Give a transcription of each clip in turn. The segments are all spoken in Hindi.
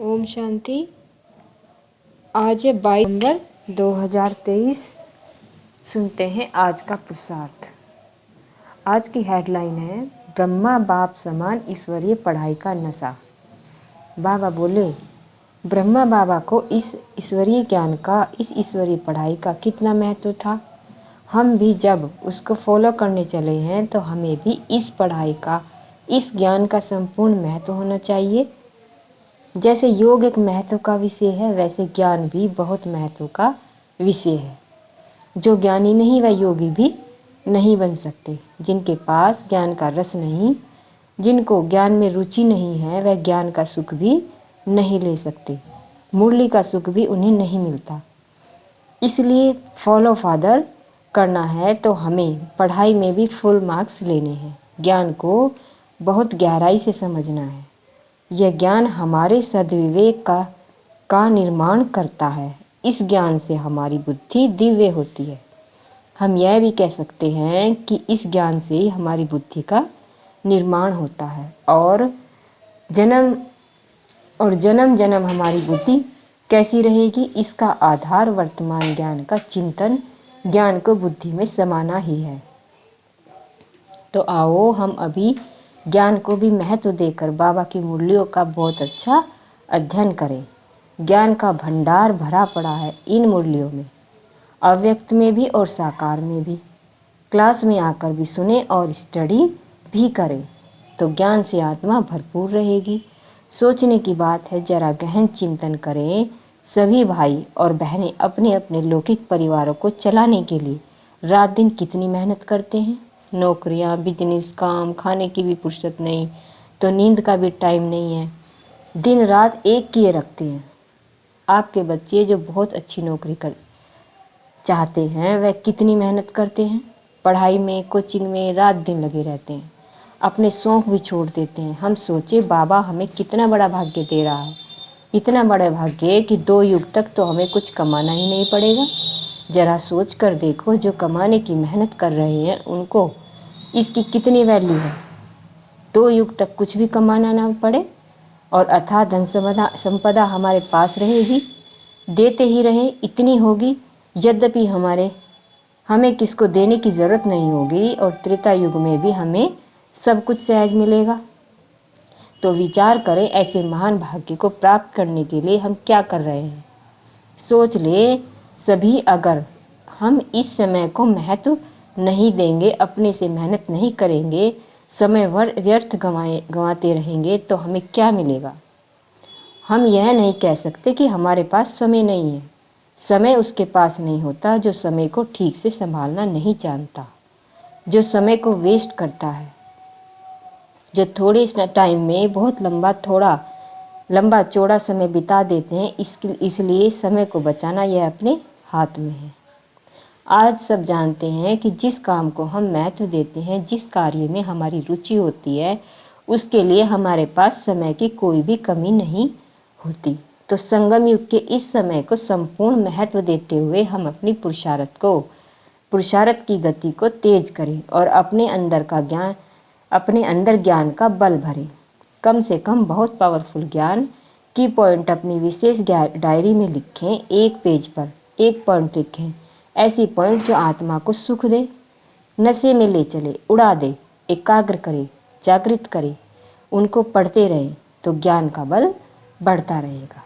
ओम शांति। आज है 22 नवंबर 2023। सुनते हैं आज का पुरुषार्थ। आज की हेडलाइन है ब्रह्मा बाप समान ईश्वरीय पढ़ाई का नशा। बाबा बोले, ब्रह्मा बाबा को इस ईश्वरीय ज्ञान का, इस ईश्वरीय पढ़ाई का कितना महत्व था। हम भी जब उसको फॉलो करने चले हैं तो हमें भी इस पढ़ाई का, इस ज्ञान का संपूर्ण महत्व होना चाहिए। जैसे योग एक महत्व का विषय है, वैसे ज्ञान भी बहुत महत्व का विषय है। जो ज्ञानी नहीं वह योगी भी नहीं बन सकते। जिनके पास ज्ञान का रस नहीं, जिनको ज्ञान में रुचि नहीं है, वह ज्ञान का सुख भी नहीं ले सकते। मुरली का सुख भी उन्हें नहीं मिलता। इसलिए फॉलो फादर करना है तो हमें पढ़ाई में भी फुल मार्क्स लेने हैं। ज्ञान को बहुत गहराई से समझना है। यह ज्ञान हमारे सद्विवेक का निर्माण करता है। इस ज्ञान से हमारी बुद्धि दिव्य होती है। हम यह भी कह सकते हैं कि इस ज्ञान से ही हमारी बुद्धि का निर्माण होता है और जन्म जन्म हमारी बुद्धि कैसी रहेगी, इसका आधार वर्तमान ज्ञान का चिंतन, ज्ञान को बुद्धि में समाना ही है। तो आओ हम अभी ज्ञान को भी महत्व देकर बाबा की मुरलियों का बहुत अच्छा अध्ययन करें। ज्ञान का भंडार भरा पड़ा है इन मुरलियों में, अव्यक्त में भी और साकार में भी। क्लास में आकर भी सुने और स्टडी भी करें तो ज्ञान से आत्मा भरपूर रहेगी। सोचने की बात है, जरा गहन चिंतन करें। सभी भाई और बहनें अपने अपने लौकिक परिवारों को चलाने के लिए रात दिन कितनी मेहनत करते हैं। नौकरियां, बिजनेस, काम, खाने की भी फुर्सत नहीं, तो नींद का भी टाइम नहीं है। दिन रात एक किए रखते हैं। आपके बच्चे जो बहुत अच्छी नौकरी कर चाहते हैं वह कितनी मेहनत करते हैं। पढ़ाई में, कोचिंग में रात दिन लगे रहते हैं। अपने शौक़ भी छोड़ देते हैं। हम सोचे बाबा हमें कितना बड़ा भाग्य दे रहा है, इतना बड़ा भाग्य कि 2 युग तक तो हमें कुछ कमाना ही नहीं पड़ेगा। ज़रा सोच कर देखो, जो कमाने की मेहनत कर रहे हैं उनको इसकी कितनी वैल्यू है। 2 युग तक कुछ भी कमाना ना पड़े और अथाह धन संपदा हमारे पास रहेगी, देते ही रहें, इतनी होगी। यद्यपि हमें किसको देने की ज़रूरत नहीं होगी और त्रेता युग में भी हमें सब कुछ सहज मिलेगा। तो विचार करें, ऐसे महान भाग्य को प्राप्त करने के लिए हम क्या कर रहे हैं। सोच ले सभी, अगर हम इस समय को महत्व नहीं देंगे, अपने से मेहनत नहीं करेंगे, समय व्यर्थ गंवाते रहेंगे तो हमें क्या मिलेगा। हम यह नहीं कह सकते कि हमारे पास समय नहीं है। समय उसके पास नहीं होता जो समय को ठीक से संभालना नहीं जानता, जो समय को वेस्ट करता है, जो थोड़े टाइम में बहुत लंबा चौड़ा समय बिता देते हैं। इसलिए समय को बचाना यह अपने हाथ में है। आज सब जानते हैं कि जिस काम को हम महत्व देते हैं, जिस कार्य में हमारी रुचि होती है, उसके लिए हमारे पास समय की कोई भी कमी नहीं होती। तो संगम युग के इस समय को संपूर्ण महत्व देते हुए हम अपनी पुरुषार्थ की गति को तेज करें और अपने अंदर ज्ञान का बल भरें। कम से कम बहुत पावरफुल ज्ञान की पॉइंट अपनी विशेष डायरी में लिखें। एक पेज पर एक पॉइंट लिखें, ऐसी पॉइंट जो आत्मा को सुख दे, नशे में ले चले, उड़ा दे, एकाग्र करे, जागृत करे। उनको पढ़ते रहें तो ज्ञान का बल बढ़ता रहेगा।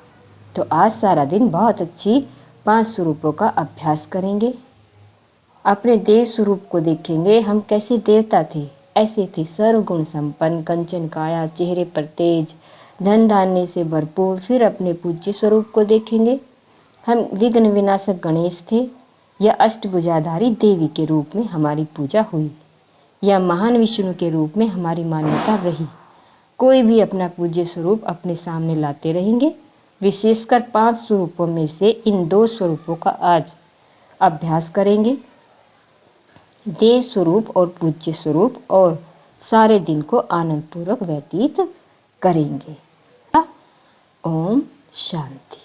तो आज सारा दिन बहुत अच्छी 5 स्वरूपों का अभ्यास करेंगे। अपने देव स्वरूप को देखेंगे, हम कैसे देवता थे, ऐसे थे सर्वगुण संपन्न, कंचन काया, चेहरे पर तेज, धन धान्य से भरपूर। फिर अपने पूज्य स्वरूप को देखेंगे, हम विघ्न विनाशक गणेश थे या अष्टभुजाधारी देवी के रूप में हमारी पूजा हुई, या महान विष्णु के रूप में हमारी मान्यता रही। कोई भी अपना पूज्य स्वरूप अपने सामने लाते रहेंगे। विशेषकर 5 स्वरूपों में से इन 2 स्वरूपों का आज अभ्यास करेंगे, देव स्वरूप और पूज्य स्वरूप, और सारे दिन को आनंदपूर्वक व्यतीत करेंगे। ओम शांति।